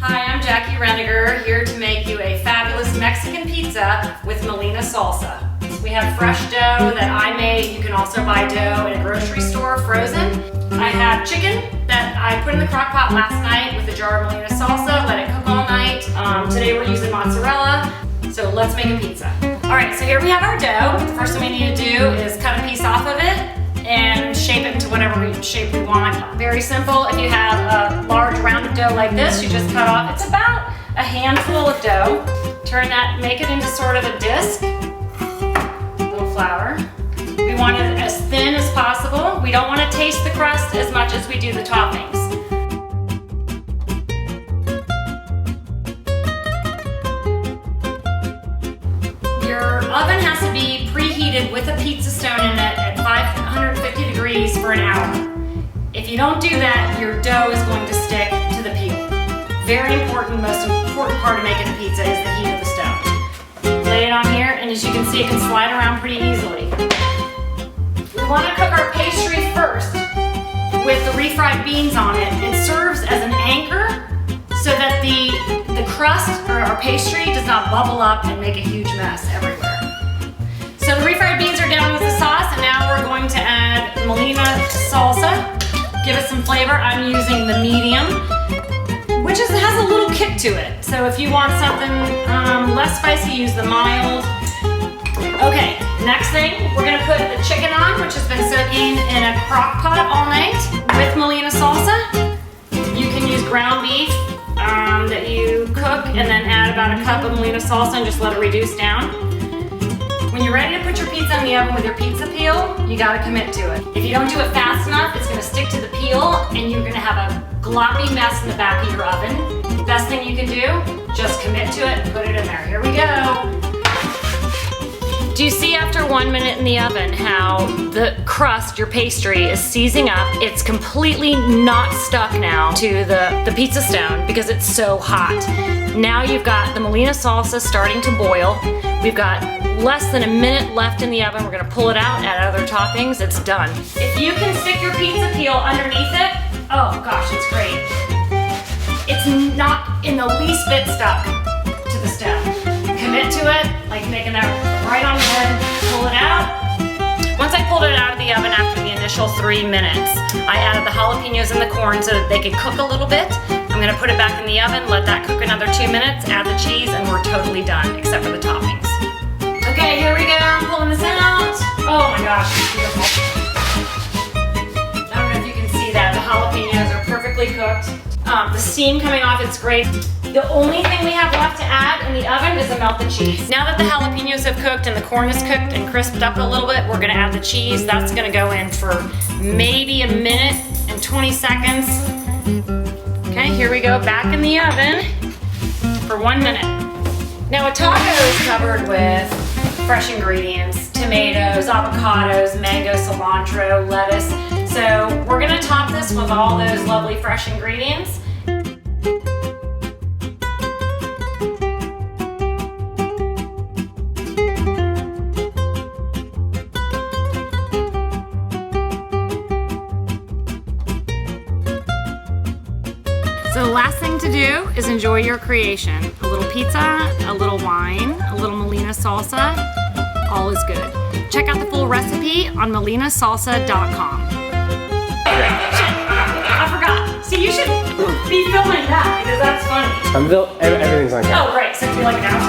Hi, I'm Jacqui-Renager, here to make you a fabulous Mexican pizza with Molina Salsa. We have fresh dough that I made. You can also buy dough at a grocery store, frozen. I have chicken that I put in the crock pot last night with a jar of Molina Salsa, let it cook all night. Today we're using mozzarella, so let's make a pizza. All right, so here we have our dough. The first thing we need to do is cut a piece off of it and shape it into whatever shape we want. Very simple. If you have a large rounded dough like this, you just cut off. It's about a handful of dough. Turn that, make it into sort of a disc. Little flour. We want it as thin as possible. We don't want to taste the crust as much as we do the toppings. Your oven has to be preheated with a pizza stone in it at 550 degrees for an hour. If you don't do that, your dough is going to stick to the peel. Very important, most important part of making a pizza is the heat of the stone. Lay it on here, and as you can see, it can slide around pretty easily. We want to cook our pastry first with the refried beans on it. It serves as an anchor so that the crust or our pastry does not bubble up and make a huge mess everywhere. So the refried beans are down with the sauce, and now we're going to add Molina Salsa. Give it some flavor. I'm using the medium, which has a little kick to it. So if you want something less spicy, use the mild. Okay, next thing, we're gonna put the chicken on, which has been soaking in a crock pot all night with Molina Salsa. You can use ground beef that you cook and then add about a cup of Molina Salsa and just let it reduce down. When you're ready to put your pizza in the oven with your pizza peel, you gotta commit to it. If you don't do it fast enough, it's gonna stick to the peel and you're gonna have a gloppy mess in the back of your oven. Best thing you can do, just commit to it and put it in there. Here we go. Do you see after 1 minute in the oven how the crust, your pastry, is seizing up? It's completely not stuck now to the pizza stone because it's so hot. Now you've got the Molina Salsa starting to boil. We've got less than a minute left in the oven. We're gonna pull it out, add other toppings, it's done. If you can stick your pizza peel underneath it, oh gosh, it's great. It's not in the least bit stuck to the stone. Commit to it, like making that right on the head, pull it out. Once I pulled it out of the oven after the initial 3 minutes, I added the jalapenos and the corn so that they could cook a little bit. I'm gonna put it back in the oven, let that cook another 2 minutes, add the cheese, and we're totally done, except for the toppings. Okay, here we go, I'm pulling this out. Oh my gosh, it's beautiful. I don't know if you can see that, the jalapenos are perfectly cooked. The steam coming off, it's great. The only thing we have left to add in the oven is the melted cheese. Now that the jalapenos have cooked and the corn is cooked and crisped up a little bit, we're gonna add the cheese. That's gonna go in for maybe a minute and 20 seconds. Okay, here we go, back in the oven for 1 minute. Now a taco is covered with fresh ingredients, tomatoes, avocados, mango, cilantro, lettuce. So we're gonna top this with all those lovely fresh ingredients. So the last thing to do is enjoy your creation. A little pizza, a little wine, a little Molina Salsa, all is good. Check out the full recipe on molinasalsa.com. I forgot. See, you should be filming that because that's funny. Everything's on camera. Oh, great. So do you like it now?